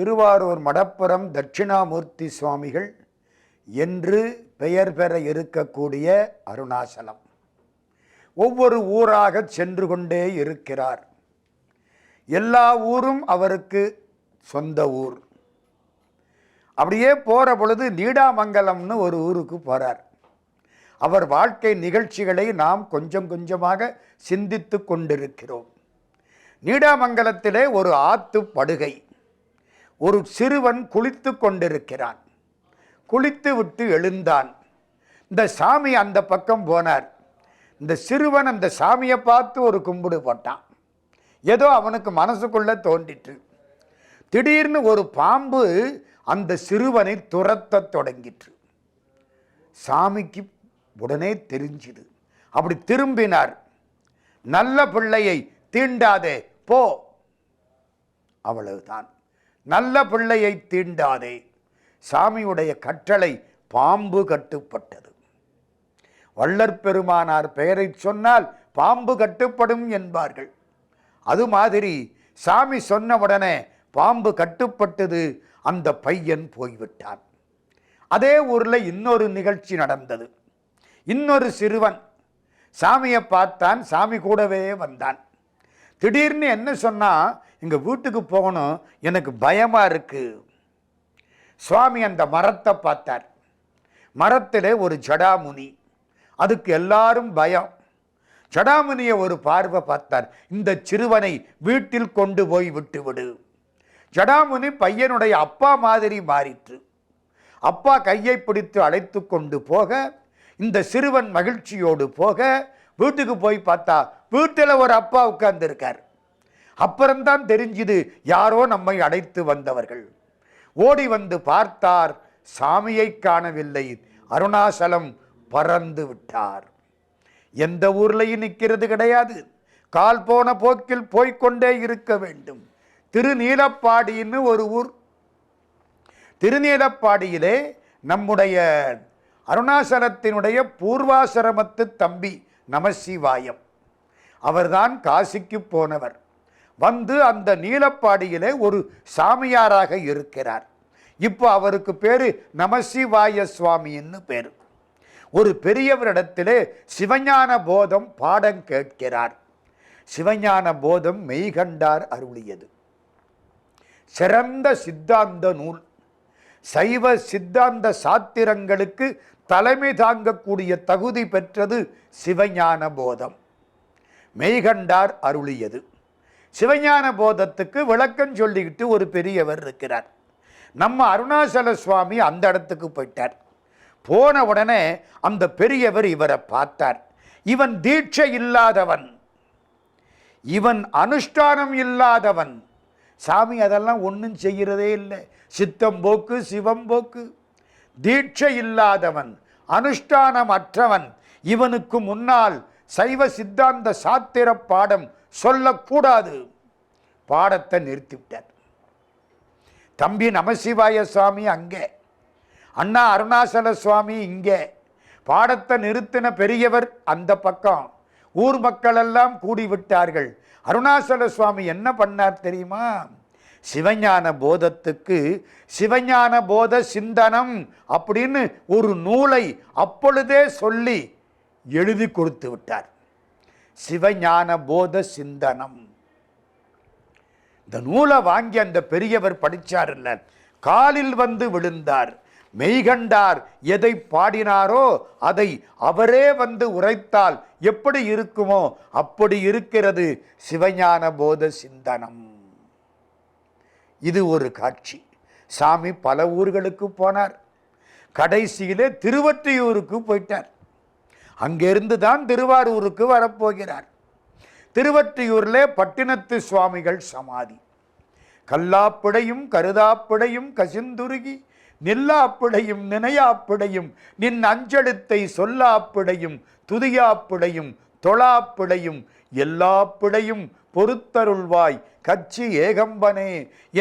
திருவாரூர் மடப்புரம் தட்சிணாமூர்த்தி சுவாமிகள் என்று பெயர் பெற இருக்கக்கூடிய அருணாசலம் ஒவ்வொரு ஊராக சென்று கொண்டே இருக்கிறார். எல்லா ஊரும் அவருக்கு சொந்த ஊர். அப்படியே போகிற பொழுது நீடாமங்கலம்னு ஒரு ஊருக்கு போகிறார். அவர் வாழ்க்கை நிகழ்ச்சிகளை நாம் கொஞ்சம் கொஞ்சமாக சிந்தித்து கொண்டிருக்கிறோம். நீடாமங்கலத்திலே ஒரு ஆத்து படுகை, ஒரு சிறுவன் குளித்து கொண்டிருக்கிறான். குளித்து விட்டு எழுந்தான். இந்த சாமி அந்த பக்கம் போனார். இந்த சிறுவன் அந்த சாமியை பார்த்து ஒரு கும்பிடு போட்டான். ஏதோ அவனுக்கு மனசுக்குள்ள தோன்றிற்று. திடீர்னு ஒரு பாம்பு அந்த சிறுவனை துரத்த தொடங்கிற்று. சாமிக்கு உடனே தெரிஞ்சுது. அப்படி திரும்பினார். நல்ல பிள்ளையை தீண்டாதே போ. அவ்வளவுதான். நல்ல பிள்ளையை தீண்டாதே. சாமியுடைய கட்டளை பாம்பு கட்டுப்பட்டது. வள்ளற்பெருமானார் பெயரை சொன்னால் பாம்பு கட்டுப்படும் என்பார்கள். அது மாதிரி சாமி சொன்னவுடனே பாம்பு கட்டுப்பட்டது. அந்த பையன் போய்விட்டான். அதே ஊரில் இன்னொரு நிகழ்ச்சி நடந்தது. இன்னொரு சிறுவன் சாமியை பார்த்தான். சாமி கூடவே வந்தான். திடீர்னு என்ன சொன்னா, எங்கள் வீட்டுக்கு போகணும், எனக்கு பயமா இருக்கு. சுவாமி அந்த மரத்தை பார்த்தார். மரத்திலே ஒரு ஜடாமுனி. அதுக்கு எல்லாரும் பயம். ஜடாமுனியை ஒரு பார்வை பார்த்தார். இந்த சிறுவனை வீட்டில் கொண்டு போய் விட்டுவிடு. ஜடாமுனி பையனுடைய அப்பா மாதிரி மாறிற்று. அப்பா கையை பிடித்து அழைத்து கொண்டு போக, இந்த சிறுவன் மகிழ்ச்சியோடு போக, வீட்டுக்கு போய் பார்த்தா வீட்டில் ஒரு அப்பா உட்கார்ந்து இருக்கார். அப்புறம்தான் தெரிஞ்சுது யாரோ நம்மை அழைத்து வந்தவர்கள். ஓடி வந்து பார்த்தார். சாமியை காணவில்லை. அருணாசலம் பறந்து விட்டார். எந்த ஊர்லையும் நிற்கிறது கிடையாது. கால் போன போக்கில் போய்கொண்டே இருக்க வேண்டும். திருநீலப்பாடின்னு ஒரு ஊர். திருநீலப்பாடியிலே நம்முடைய அருணாசலத்தினுடைய பூர்வாசிரமத்து தம்பி நமசிவாயம், அவர்தான் காசிக்கு போனவர். வந்து அந்த நீலப்பாடியிலே ஒரு சாமியாராக இருக்கிறார். இப்போ அவருக்கு பேரு நமசிவாய சுவாமின்னு பேரு. ஒரு பெரியவரிடத்திலே சிவஞான போதம் பாடம் கேட்கிறார். சிவஞான போதம் மெய்கண்டார் அருளியது. சிறந்த சித்தாந்த நூல். சைவ சித்தாந்த சாத்திரங்களுக்கு தலைமை தாங்கக்கூடிய தகுதி பெற்றது சிவஞான போதம். மெய்கண்டார் அருளியது. சிவஞான போதத்துக்கு விளக்கம் சொல்லிக்கிட்டு ஒரு பெரியவர் இருக்கிறார். நம்ம அருணாசல சுவாமி அந்த இடத்துக்கு போயிட்டார். போன உடனே அந்த பெரியவர் இவரை பார்த்தார். இவன் தீட்சை இல்லாதவன், இவன் அனுஷ்டானம் இல்லாதவன். சாமி அதெல்லாம் ஒன்றும் செய்கிறதே இல்லை. சித்தம் போக்கு சிவம் போக்கு. தீட்சை இல்லாதவன், அனுஷ்டானம் அற்றவன். இவனுக்கு முன்னால் சைவ சித்தாந்த சாத்திர பாடம் சொல்லக்கூடாது. பாடத்தை நிறுத்திவிட்டார். தம்பி நமசிவாய சுவாமி அங்கே, அண்ணா அருணாசல சுவாமி இங்கே. பாடத்தை நிறுத்தின பெரியவர் அந்த பக்கம். ஊர் மக்கள் எல்லாம் கூடிவிட்டார்கள். அருணாசல சுவாமி என்ன பண்ணார் தெரியுமா? சிவஞான போதத்துக்கு சிவஞான போத சிந்தனம் அப்படின்னு ஒரு நூலை அப்பொழுதே சொல்லி எழுதி கொடுத்து விட்டார். சிவஞான போத சிந்தனம். இந்த நூலை வாங்கி அந்த பெரியவர் படித்தார் இல்ல, காலில் வந்து விழுந்தார். மெய்கண்டார் எதை பாடினாரோ அதை அவரே வந்து உரைத்தால் எப்படி இருக்குமோ அப்படி இருக்கிறது சிவஞான போத சிந்தனம். இது ஒரு காட்சி. சாமி பல ஊர்களுக்கு போனார். கடைசியிலே திருவொற்றியூருக்கு போயிட்டார். அங்கிருந்து தான் திருவாரூருக்கு வரப்போகிறார். திருவொற்றியூரிலே பட்டினத்து சுவாமிகள் சமாதி. கல்லாப்பிடையும் கருதாப்பிடையும் கசிந்துருகி நில்லாப்பிடையும் நினையாப்பிடையும் நின் அஞ்செழுத்தை சொல்லாப்பிடையும் துதியாப்பிடையும் தொழாப்பிடையும் எல்லாப்பிடையும் பொறுத்தருள்வாய் கச்சி ஏகம்பனே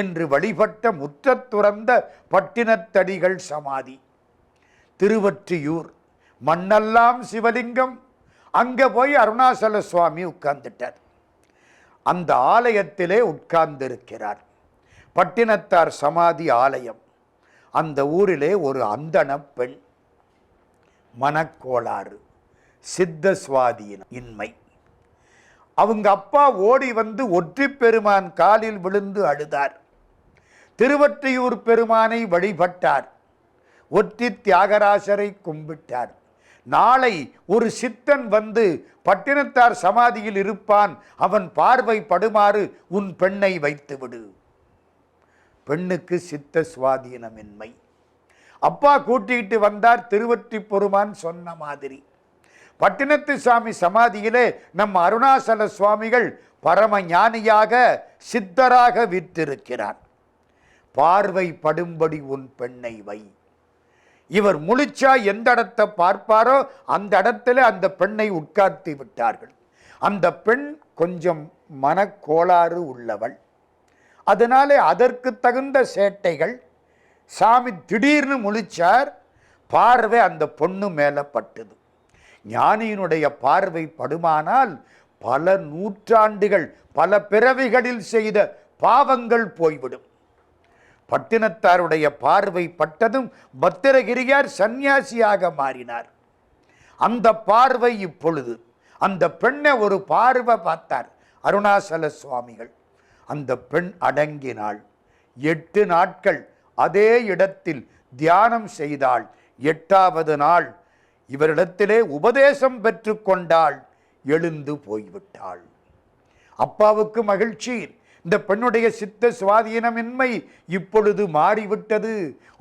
என்று வழிபட்ட முற்றத்துறந்த பட்டினத்தடிகள் சமாதி. திருவொற்றியூர் மண்ணெல்லாம் சிவலிங்கம். அங்கே போய் அருணாசல சுவாமி உட்கார்ந்துட்டார். அந்த ஆலயத்திலே உட்கார்ந்திருக்கிறார். பட்டினத்தார் சமாதி ஆலயம். அந்த ஊரிலே ஒரு அந்தண பெண், மனக்கோளாறு, சித்த சுவாதீனம் இன்மை. அவங்க அப்பா ஓடி வந்து ஒற்றி பெருமான் காலில் விழுந்து அழுதார். திருவொற்றியூர் பெருமானை வழிபட்டார். ஒற்றி தியாகராசரை கும்பிட்டார். நாளை ஒரு சித்தன் வந்து பட்டினத்தார் சமாதியில் இருப்பான், அவன் பார்வை படுமாறு உன் பெண்ணை வைத்து விடு. பெண்ணுக்கு சித்த சுவாதீனமின்மை. அப்பா கூட்டிகிட்டு வந்தார். திருவொற்றி பெருமான் சொன்ன மாதிரி பட்டினத்து சாமி சமாதியிலே நம் அருணாசல சுவாமிகள் பரம ஞானியாக சித்தராக வீற்றிருக்கிறார். பார்வை படும்படி உன் பெண்ணை வை. இவர் முழிச்சா எந்த இடத்தை பார்ப்பாரோ அந்த இடத்துல அந்த பெண்ணை உட்கார்த்தி விட்டார்கள். அந்த பெண் கொஞ்சம் மனக்கோளாறு உள்ளவள். அதனாலே அதற்கு தகுந்த சேட்டைகள். சாமி திடீர்னு முழிச்சார். பார்வை அந்த பொண்ணு மேல பட்டது. ஞானியினுடைய பார்வை படுமானால் பல நூற்றாண்டுகள் பல பிறவிகளில் செய்த பாவங்கள் போய்விடும். பட்டினத்தாருடைய பார்வை பட்டதும் பத்திரகிரியார் சந்நியாசியாக மாறினார். அந்த பார்வை இப்பொழுது அந்த பெண்ணை ஒரு பார்வை பார்த்தார் அருணாசல சுவாமிகள். அந்த பெண் அடங்கினாள். 8 நாட்கள் அதே இடத்தில் தியானம் செய்தாள். 8வது நாள் இவரிடத்திலே உபதேசம் பெற்று கொண்டாள். எழுந்து போய்விட்டாள். அப்பாவுக்கு மகிழ்ச்சி. இந்த பெண்ணுடைய சித்த சுவாதீனமின்மை இப்பொழுது மாறிவிட்டது.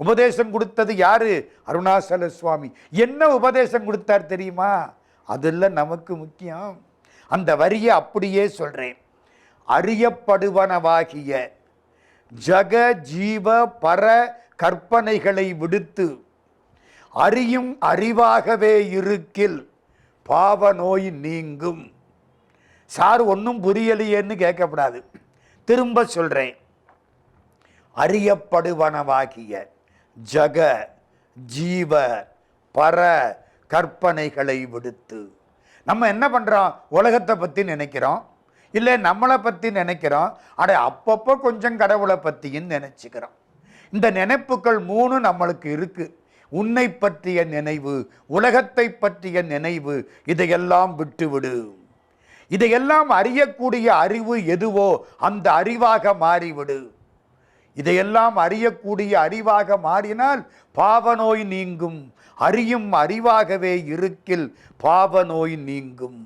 உபதேசம் கொடுத்தது யாரு? அருணாசல சுவாமி. என்ன உபதேசம் கொடுத்தார் தெரியுமா? அதெல்லாம் நமக்கு முக்கியம். அந்த வரியை அப்படியே சொல்றேன். அறியப்படுவனவாகிய ஜக ஜீவ பர கற்பனைகளை விடுத்து அறியும் அறிவாகவே இருக்கில் பாவ நோய் நீங்கும். சார் ஒன்றும் புரியலையேன்னு கேட்கப்படாது. திரும்ப சொல்றேன். அறியப்படுவனவாகிய ஜக ஜீவ பர கற்பனைகளை விடுத்து. நம்ம என்ன பண்றோம்? உலகத்தை பத்தி நினைக்கிறோம், இல்லை நம்மளை பத்தி நினைக்கிறோம். அப்பப்போ கொஞ்சம் கடவுளை பத்தியும் நினைச்சுக்கிறோம். இந்த நினைப்புகள் 3 நம்மளுக்கு இருக்கு. உன்னை பற்றிய நினைவு, உலகத்தை பற்றிய நினைவு, இதையெல்லாம் விட்டுவிடு. இதையெல்லாம் அறியக்கூடிய அறிவு எதுவோ அந்த அறிவாக மாறிவிடு. இதையெல்லாம் அறியக்கூடிய அறிவாக மாறினால் பாவநோய் நீங்கும். அறியும் அறிவாகவே இருக்கில் பாவநோய் நீங்கும்.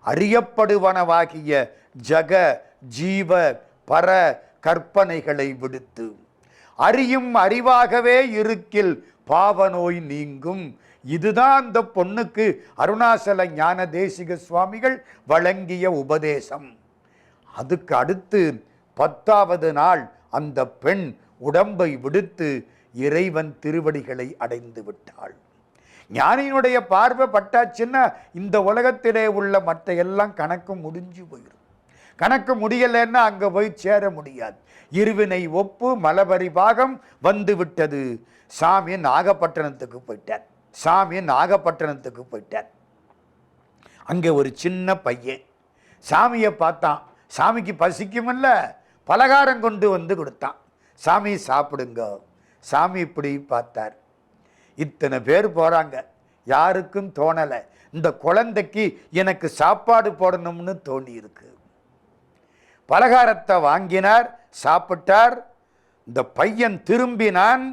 அறியப்படுவனவாகிய ஜக ஜீவ பர கற்பனைகளை விடுத்து அறியும் அறிவாகவே இருக்கில் பாவநோய் நீங்கும். இதுதான் அந்த பொண்ணுக்கு அருணாசல ஞான தேசிக சுவாமிகள் வழங்கிய உபதேசம். அதுக்கு அடுத்து 10வது நாள் அந்த பெண் உடம்பை விடுத்து இறைவன் திருவடிகளை அடைந்து விட்டாள். ஞானியினுடைய பார்வை பட்டாச்சுன்னா இந்த உலகத்திலே உள்ள மற்ற எல்லாம் கணக்கு முடிஞ்சு போயிடும். கணக்கு முடியலைன்னா அங்க போய் சேர முடியாது. இருவினை ஒப்பு மலபரி பாகம் வந்து விட்டது. சாமி நாகப்பட்டினத்துக்கு போயிட்டார். அங்கே ஒரு சின்ன பையன் சாமியை பார்த்தான். சாமிக்கு பசிக்குமில்ல, பலகாரம் கொண்டு வந்து கொடுத்தான். சாமி சாப்பிடுங்க. சாமி இப்படி பார்த்தார். இத்தனை பேர் போறாங்க, யாருக்கும் தோணலை இந்த குழந்தைக்கு எனக்கு சாப்பாடு போடணும்னு தோணி இருக்கு. பலகாரத்தை வாங்கினார், சாப்பிட்டார். இந்த பையன் திரும்பினான்.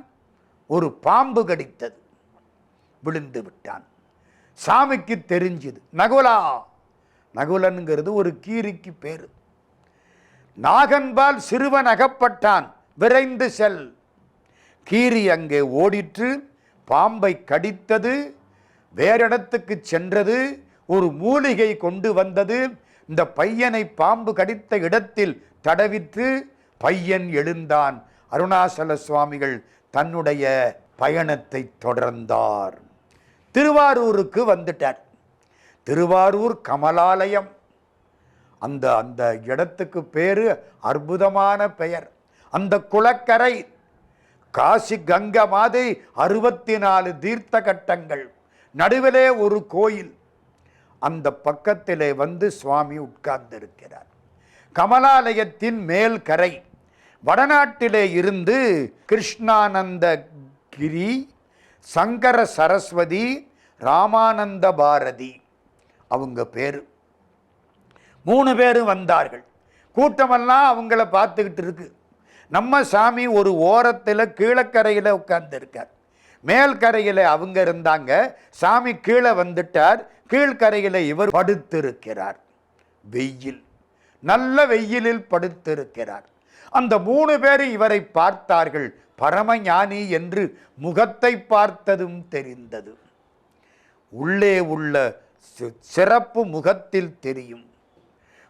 ஒரு பாம்பு கடித்தது, விழுந்து விட்டான். சாமிக்கு தெரிஞ்சது. நகுலா, நகுலன்கிறது ஒரு கீரிக்கு பேரு. நாகன்பால் சிறுவன் அகப்பட்டான், விரைந்து செல். கீரி அங்கே ஓடிற்று, பாம்பை கடித்தது, வேறிடத்துக்கு சென்றது. ஒரு மூலிகை கொண்டு வந்தது. இந்த பையனை பாம்பு கடித்த இடத்தில் தடவிற்று. பையன் எழுந்தான். அருணாசல சுவாமிகள் தன்னுடைய பயணத்தை தொடர்ந்தார். திருவாரூருக்கு வந்துட்டார். திருவாரூர் கமலாலயம். அந்த அந்த இடத்துக்கு பேரு அற்புதமான பெயர். அந்த குளக்கரை காசி கங்கை மாதிரி 64 தீர்த்த கட்டங்கள், நடுவிலே ஒரு கோயில். அந்த பக்கத்திலே வந்து சுவாமி உட்கார்ந்திருக்கிறார். கமலாலயத்தின் மேல் கரை, வடநாட்டிலே இருந்து கிருஷ்ணானந்தகிரி, சங்கர சரஸ்வதி, ராமானந்த பாரதி அவங்க பேரு. 3 பேரும் வந்தார்கள். கூட்டமெல்லாம் அவங்கள பார்த்துக்கிட்டு இருக்கு. நம்ம சாமி ஒரு ஓரத்தில் கீழக்கரையில் உட்கார்ந்து இருக்கார். மேல்கரையில் அவங்க இருந்தாங்க. சாமி கீழே வந்துட்டார். கீழ்கரையில் இவர் படுத்திருக்கிறார். வெயில், நல்ல வெயிலில் படுத்திருக்கிறார். அந்த 3 பேரும் இவரை பார்த்தார்கள். பரமஞானி என்று முகத்தை பார்த்ததும் தெரிந்தது. உள்ளே உள்ள சிறப்பு முகத்தில் தெரியும்.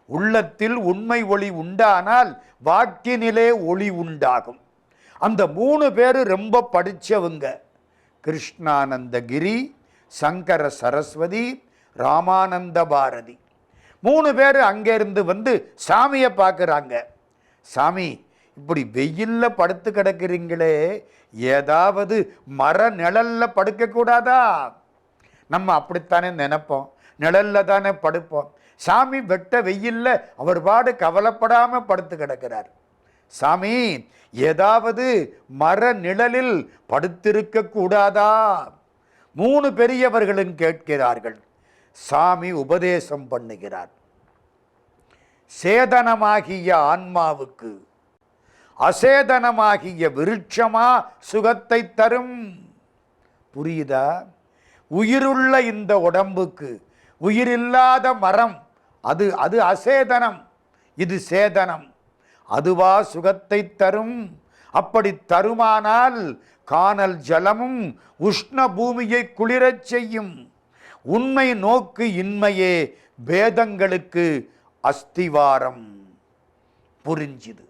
உள்ளத்தில் உண்மை ஒளி உண்டானால் வாக்கினிலே ஒளி உண்டாகும். அந்த 3 பேரு ரொம்ப படித்தவங்க. கிருஷ்ணானந்தகிரி, சங்கர சரஸ்வதி, ராமானந்த பாரதி 3 பேர் அங்கிருந்து வந்து சாமியை பார்க்குறாங்க. சாமி, இப்படி வெயில்ல படுத்து கிடக்கிறீங்களே, ஏதாவது மர நிழல்ல படுக்கக்கூடாதா? நம்ம அப்படித்தானே நினைப்போம், நிழல்ல தானே படுப்போம். சாமி வெட்ட வெயில்ல அவர் பாடு கவலைப்படாம படுத்து கிடக்கிறார். சாமி, ஏதாவது மர நிழலில் படுத்திருக்க கூடாதா? 3 பெரியவர்களும் கேட்கிறார்கள். சாமி உபதேசம் பண்ணுகிறார். சேதனமாகிய ஆன்மாவுக்கு அசேதனமாகிய விருட்சமா சுகத்தை தரும். புரியுதா? உயிருள்ள இந்த உடம்புக்கு உயிரில்லாத மரம், அது அசேதனம், இது சேதனம். அதுவா சுகத்தை தரும்? அப்படி தருமானால் காணல் ஜலமும் உஷ்ண பூமியை குளிரச் செய்யும். உண்மை நோக்கு இன்மையே வேதங்களுக்கு அஸ்திவாரம். புரிஞ்சுது.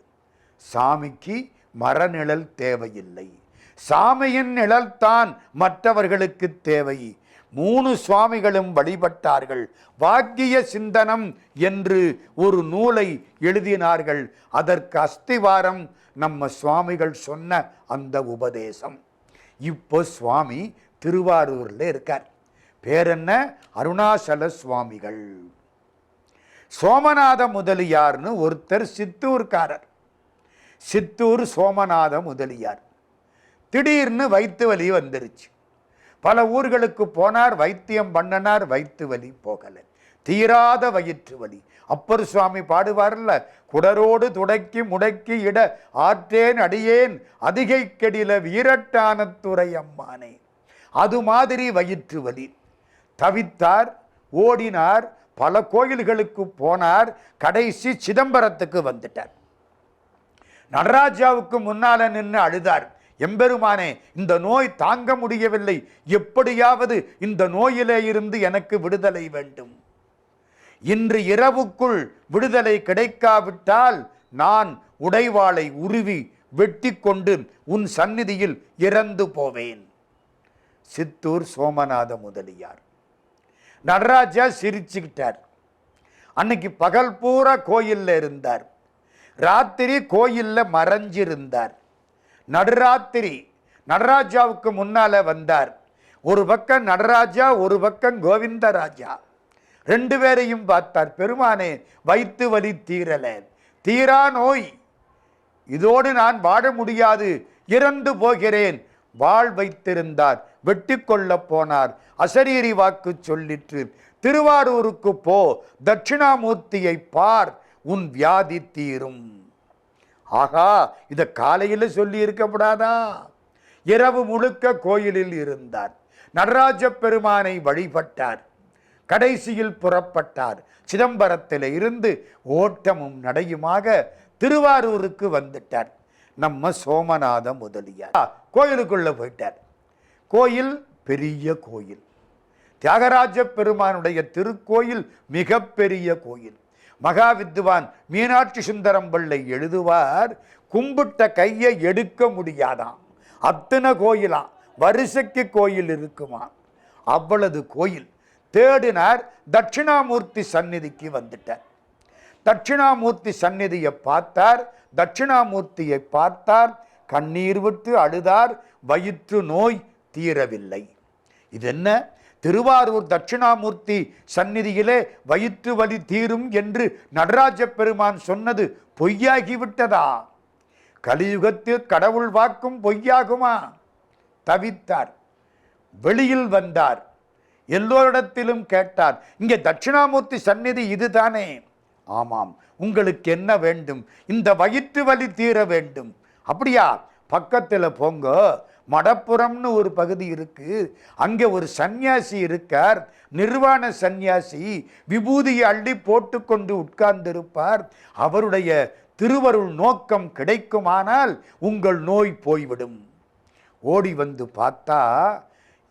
சாமிக்கு மரநிழல் தேவையில்லை, சாமியின் நிழல் தான் மற்றவர்களுக்கு தேவை. 3 சுவாமிகளும் வழிபட்டார்கள். வாக்கிய சிந்தனம் என்று ஒரு நூலை எழுதினார்கள். அதற்கு அஸ்திவாரம் நம்ம சுவாமிகள் சொன்ன அந்த உபதேசம். இப்போ சுவாமி திருவாரூரில் இருக்கார். பேரென்ன? அருணாசல சுவாமிகள். சோமநாத முதலியார்னு ஒருத்தர் சித்தூர்காரர். சித்தூர் சோமநாத முதலியார். திடீர்னு வயிற்று வலி வந்துருச்சு. பல ஊர்களுக்கு போனார், வைத்தியம் பண்ணனார், வயிற்று வலி போகலை. தீராத வயிற்று வலி. அப்பர் சுவாமி பாடுவார்ல, குடரோடு துடக்கி முடக்கி இட ஆற்றேன் அடியேன் அதிகை கெடில வீரட்டான துறை அம்மானே. அது மாதிரி வயிற்று வலி. தவித்தார், ஓடினார், பல கோயில்களுக்கு போனார். கடைசி சிதம்பரத்துக்கு வந்துட்டார். நடராஜாவுக்கு முன்னால நின்று அழுதார். எம்பெருமானே, இந்த நோய் தாங்க முடியவில்லை, எப்படியாவது இந்த நோயிலே இருந்து எனக்கு விடுதலை வேண்டும். இன்று இரவுக்குள் விடுதலை கிடைக்காவிட்டால் நான் உடைவாளை உருவி வெட்டி கொண்டு உன் சந்நிதியில் இறந்து போவேன். சித்தூர் சோமநாத முதலியார். நடராஜா சிரிச்சுக்கிட்டார். அன்னைக்கு பகல் பூரா கோயில்ல இருந்தார், ராத்திரி கோயில்ல மறைஞ்சிருந்தார். நடுராத்திரி நடராஜாவுக்கு முன்னால வந்தார். ஒரு பக்கம் நடராஜா, ஒரு பக்கம் கோவிந்தராஜா. 2 பேரையும் பார்த்தார். பெருமானே, வயிற்று வலி தீரல, தீரா நோய், இதோடு நான் வாழ முடியாது, இறந்து போகிறேன். வாழ் வைத்திருந்தார், வெட்டி கொள்ள போனார். அசரீரி வாக்கு சொல்லிற்று, திருவாரூருக்கு போ, தட்சிணாமூர்த்தியை பார், உன் வியாதி தீரும். ஆகா, இதை காலையில் சொல்லி இருக்கப்படாதா? இரவு முழுக்க கோயிலில் இருந்தார். நடராஜ பெருமானை வழிபட்டார். கடைசியில் புறப்பட்டார். சிதம்பரத்தில் இருந்து ஓட்டமும் நடையுமாக திருவாரூருக்கு வந்துட்டார். நம்ம சோமநாத முதலியார் கோயிலுக்குள்ள போயிட்டார். கோயில் பெரிய கோயில். தியாகராஜ பெருமானுடைய திருக்கோயில் மிகப்பெரிய கோயில். மகா வித்வான் மீனாட்சி சுந்தரம் பிள்ளை எழுதுவார், கும்பிட்ட கையை எடுக்க முடியாதாம், அத்தனை கோயிலாம், வரிசைக்கு கோயில் இருக்குமா, அவ்வளவு கோயில். தேடினார். தட்சிணாமூர்த்தி சந்நிதிக்கு வந்துட்டார். தட்சிணாமூர்த்தி சந்நிதியை பார்த்தார். தட்சிணாமூர்த்தியை பார்த்தார், கண்ணீர் விட்டு அழுதார். வயிற்று நோய் தீரவில்லை. இது என்ன? திருவாரூர் தட்சிணாமூர்த்தி சந்நிதியிலே வயிற்று வலி தீரும் என்று நடராஜ பெருமான் சொன்னது பொய்யாகிவிட்டதா? கலியுகத்தில் கடவுள் வாக்கும் பொய்யாகுமா? தவித்தார். வெளியில் வந்தார். எல்லோரிடத்திலும் கேட்டார், இங்கே தட்சிணாமூர்த்தி சந்நிதி இதுதானே? ஆமாம். உங்களுக்கு என்ன வேண்டும்? இந்த வயிற்று வலி தீர வேண்டும். அப்படியா? பக்கத்தில் போங்க, மடப்புறம்னு ஒரு பகுதி இருக்கு, அங்கே ஒரு சந்நியாசி இருக்கார், நிர்வாண சந்நியாசி, விபூதியை அள்ளி போட்டு கொண்டு உட்கார்ந்திருப்பார். அவருடைய திருவருள் நோக்கம் கிடைக்குமானால் உங்கள் நோய் போய்விடும். ஓடி வந்து பார்த்தா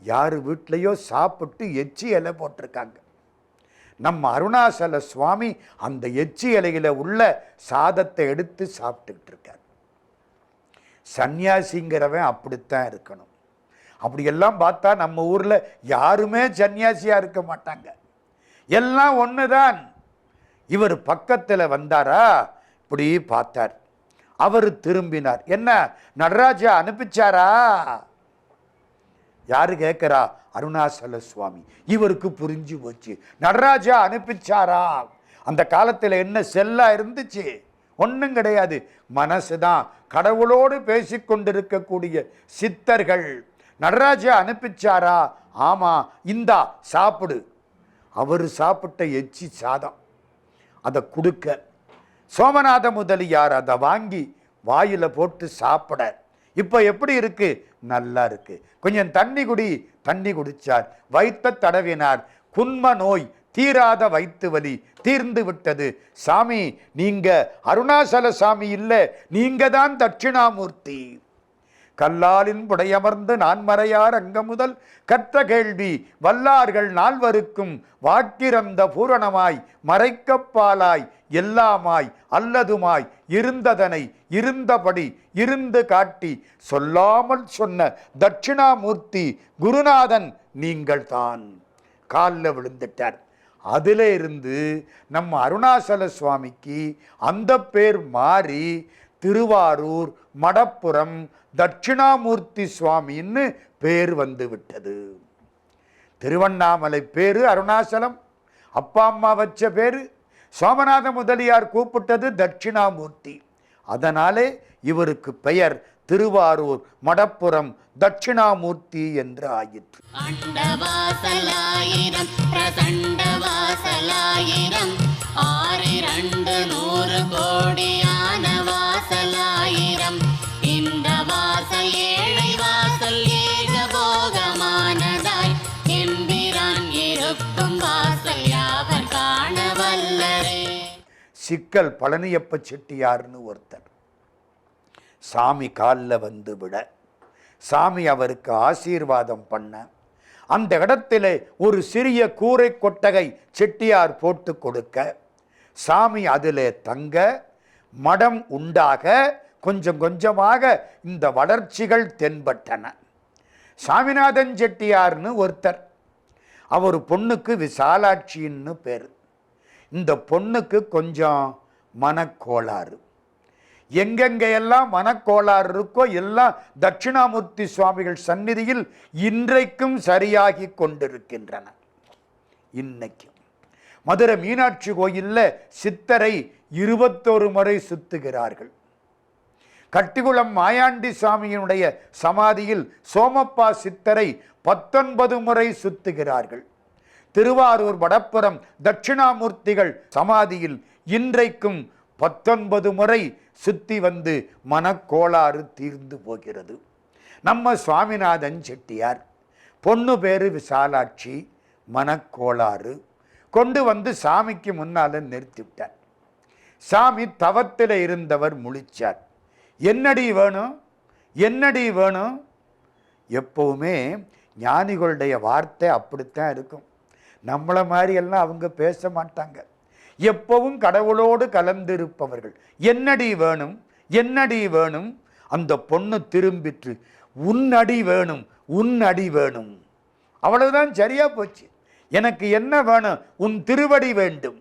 யார் வீட்லையோ சாப்பிட்டு எச்சி இலை போட்டிருக்காங்க. நம்ம அருணாசல சுவாமி அந்த எச்சி இலையில உள்ள சாதத்தை எடுத்து சாப்பிட்டுக்கிட்டு இருக்கார். சன்னியாசிங்கிறவன் அப்படித்தான் இருக்கணும். அப்படியெல்லாம் பார்த்தா நம்ம ஊரில் யாருமே சன்னியாசியாக இருக்க மாட்டாங்க, எல்லாம் ஒன்றுதான். இவர் பக்கத்தில் வந்தாரா, இப்படி பார்த்தார். அவர் திரும்பினார். என்ன நடராஜா அனுப்பிச்சாரா? யாரு கேட்கிறா? அருணாசல சுவாமி. இவருக்கு புரிஞ்சு போச்சு, நடராஜா அனுப்பிச்சாரா. அந்த காலத்தில் என்ன செல்லா இருந்துச்சு? ஒன்றும் கிடையாது. மனசுதான். கடவுளோடு பேசிக்கொண்டிருக்கக்கூடிய சித்தர்கள். நடராஜா அனுப்பிச்சாரா? ஆமா, இந்தா சாப்பிடு. அவர் சாப்பிட்ட எச்சி சாதம் அதை கொடுக்க சோமநாத முதலியார் அதை வாங்கி வாயில போட்டு சாப்பிட, இப்ப எப்படி இருக்கு? நல்லா இருக்கு. கொஞ்சம் தண்ணி குடி. தண்ணி குடிச்சார். வைத்த தடவினார். குன்ம நோய் தீராத வயிற்று வலி தீர்ந்து விட்டது. சாமி, நீங்க அருணாசல சாமி இல்ல, நீங்க தான் தட்சிணாமூர்த்தி. கல்லாலின் புடையமர்ந்து நான்மறையார் அங்க முதல் கற்ற கேள்வி வல்லார்கள் நால்வருக்கும் வாக்கிறந்த பூரணமாய் மறைக்கப்பாலாய் எல்லாமாய் அல்லதுமாய் இருந்ததனை இருந்தபடி இருந்து காட்டி சொல்லாமல் சொன்ன தட்சிணாமூர்த்தி குருநாதன் நீங்கள் தான். காலில் விழுந்துட்டார். அதில் இருந்து நம்ம அருணாசல சுவாமிக்கு அந்த பேர் மாறி திருவாரூர் மடப்புறம் தட்சிணாமூர்த்தி சுவாமின்னு பேர் வந்து விட்டது. திருவண்ணாமலை பேரு அருணாசலம், அப்பா அம்மா வச்ச பேரு. சோமநாத முதலியார் கூப்பிட்டது தட்சிணாமூர்த்தி. அதனாலே இவருக்கு பெயர் திருவாரூர் மடப்புறம் தட்சிணாமூர்த்தி என்று ஆயிற்று. இந்த வாசல் ஏழை வாசல் ஏகபோகமானதாய் என்பிரான் இருக்கும் வாசல் யாவர் காண வல்லரே. சிக்கல் பழனியப்ப செட்டியார்னு ஒருத்தர் சாமி காலில் வந்து விட, சாமி அவருக்கு ஆசீர்வாதம் பண்ண, அந்த இடத்துல ஒரு சிறிய கூரை கொட்டகை செட்டியார் போட்டு கொடுக்க, சாமி அதிலே தங்க, மடம் உண்டாக கொஞ்சம் கொஞ்சமாக இந்த வளர்ச்சிகள் தென்பட்டன. சாமிநாதன் செட்டியார்னு ஒருத்தர், அவர் பொண்ணுக்கு விசாலாட்சின்னு பேர். இந்த பொண்ணுக்கு கொஞ்சம் மனக்கோளாறு. எங்கெங்கையெல்லாம் மனக்கோளாறு இருக்கோ எல்லாம் தட்சிணாமூர்த்தி சுவாமிகள் சந்நிதியில் இன்றைக்கும் சரியாகி கொண்டிருக்கின்றன. இன்னைக்கும் மதுரை மீனாட்சி கோயிலில் சித்தரை 21 முறை சுத்துகிறார்கள். கட்டிக்குளம் மாயாண்டி சாமியினுடைய சமாதியில் சோமப்பா சித்தரை 19 முறை சுத்துகிறார்கள். திருவாரூர் வடப்புறம் தட்சிணாமூர்த்திகள் சமாதியில் இன்றைக்கும் 19 முறை சுத்தி வந்து மனக்கோளாறு தீர்ந்து போகிறது. நம்ம சுவாமிநாதன் செட்டியார் பொண்ணு பேரு விசாலாட்சி, மனக்கோளாறு கொண்டு வந்து சாமிக்கு முன்னால நிறுத்திவிட்டார். சாமி தவத்தில் இருந்தவர் முழிச்சார். என்னடி வேணும், என்னடி வேணும்? எப்பவுமே ஞானிகளுடைய வார்த்தை அப்படித்தான் இருக்கும். நம்மளை மாதிரி எல்லாம் அவங்க பேச மாட்டாங்க. எப்பவும் கடவுளோடு கலந்திருப்பவர்கள். என்னடி வேணும், என்னடி வேணும்? அந்த பொண்ணு திரும்பிற்று. உன் அடி வேணும், உன் அடி வேணும். அவ்வளவுதான், சரியா போச்சு. எனக்கு என்ன வேணும்? உன் திருவடி வேண்டும்,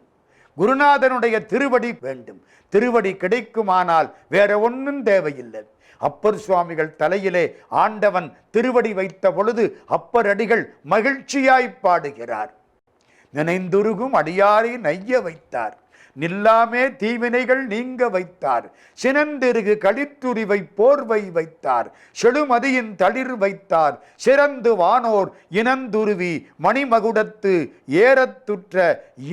குருநாதனுடைய திருவடி வேண்டும். திருவடி கிடைக்குமானால் வேற ஒன்றும் தேவையில்லை. அப்பர் சுவாமிகள் தலையிலே ஆண்டவன் திருவடி வைத்த பொழுது அப்பர் அடிகள் மகிழ்ச்சியாய் பாடுகிறார். நினைந்துருகும் அடியாரை நைய வைத்தார், நில்லாமே தீவினைகள் நீங்க வைத்தார். சினந்திருகு களித்துரிவை போர்வை வைத்தார். செழுமதியின் தளிர் வைத்தார். சிறந்து வானோர் இனந்துருவி மணிமகுடத்து ஏறத்துற்ற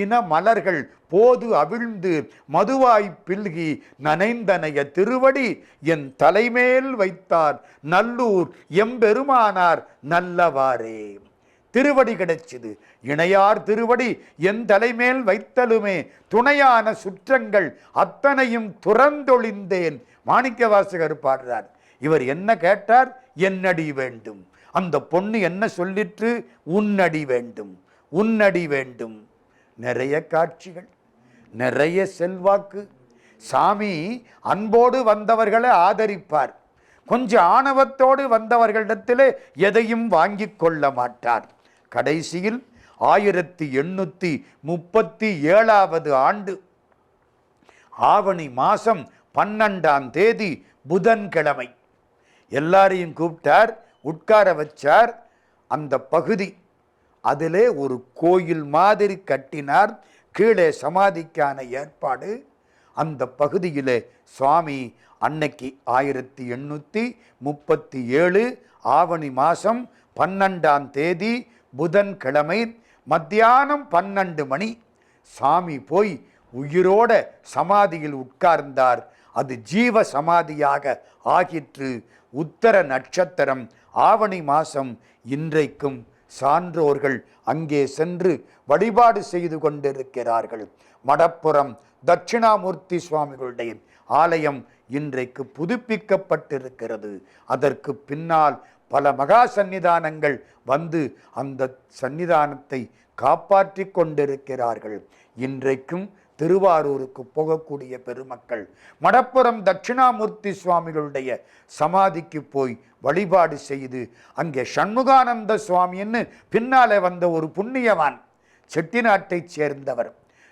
இன மலர்கள் போது அவிழ்ந்து மதுவாய் பில்கி நனைந்தனைய திருவடி என் தலைமேல் வைத்தார். நல்லூர் எம்பெருமானார் நல்லவாறே. திருவடி கிடைச்சது. இணையார் திருவடி என் தலைமேல் வைத்தலுமே துணையான சுற்றங்கள் அத்தனையும் துறந்தொழிந்தேன். மாணிக்க வாசகர் பாடுறார். இவர் என்ன கேட்டார்? என்னடி வேண்டும். அந்த பொண்ணு என்ன சொல்லிற்று? உன்னடி வேண்டும், உன்னடி வேண்டும். நிறைய காட்சிகள், நிறைய செல்வாக்கு. சாமி அன்போடு வந்தவர்களை ஆதரிப்பார். கொஞ்சம் ஆணவத்தோடு வந்தவர்களிடத்திலே எதையும் வாங்கி கொள்ள மாட்டார். கடைசியில் 1837 ஆண்டு ஆவணி மாசம் 12ஆம் தேதி புதன்கிழமை எல்லாரையும் கூப்பிட்டார், உட்கார வச்சார். அந்த பகுதி அதிலே ஒரு கோயில் மாதிரி கட்டினார். கீழே சமாதிக்கான ஏற்பாடு. அந்த பகுதியிலே சுவாமி அன்னைக்கு 1837 ஆவணி மாசம் 12ஆம் தேதி புதன்கிழமை மத்தியானம் 12 மணி சாமி போய் உயிரோட சமாதியில் உட்கார்ந்தார். அது ஜீவ சமாதியாக ஆகிற்று. உத்தர நட்சத்திரம் ஆவணி மாசம். இன்றைக்கும் சான்றோர்கள் அங்கே சென்று வழிபாடு செய்து கொண்டிருக்கிறார்கள். மடப்புறம் தட்சிணாமூர்த்தி சுவாமிகளுடைய ஆலயம் இன்றைக்கு புதுப்பிக்கப்பட்டிருக்கிறது. அதற்கு பின்னால் பல மகா சன்னிதானங்கள் வந்து அந்த சன்னிதானத்தை காப்பாற்றி கொண்டிருக்கிறார்கள். இன்றைக்கும் திருவாரூருக்கு போகக்கூடிய பெருமக்கள் மடப்புறம் தட்சிணாமூர்த்தி சுவாமிகளுடைய சமாதிக்கு போய் வழிபாடு செய்து, அங்கே சண்முகானந்த சுவாமின்னு பின்னாலே வந்த ஒரு புண்ணியவான், செட்டிநாட்டைச் சேர்ந்தவர்,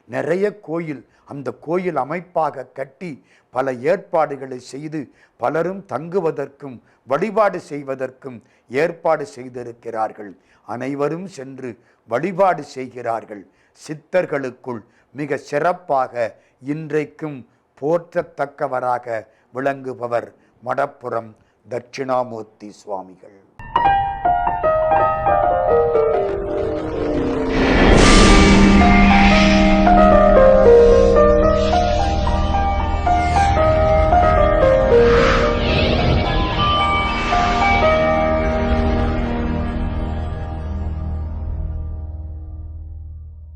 நிறைய கோயில், அந்த கோயில் அமைப்பாக கட்டி பல ஏற்பாடுகளை செய்து பலரும் தங்குவதற்கும் வழிபாடு செய்வதற்கும் ஏற்பாடு செய்திருக்கிறார்கள். அனைவரும் சென்று வழிபாடு செய்கிறார்கள். சித்தர்களுக்குள் மிக சிறப்பாக இன்றைக்கும் போற்றத்தக்கவராக விளங்குபவர் மடப்புறம் தட்சிணாமூர்த்தி சுவாமிகள்.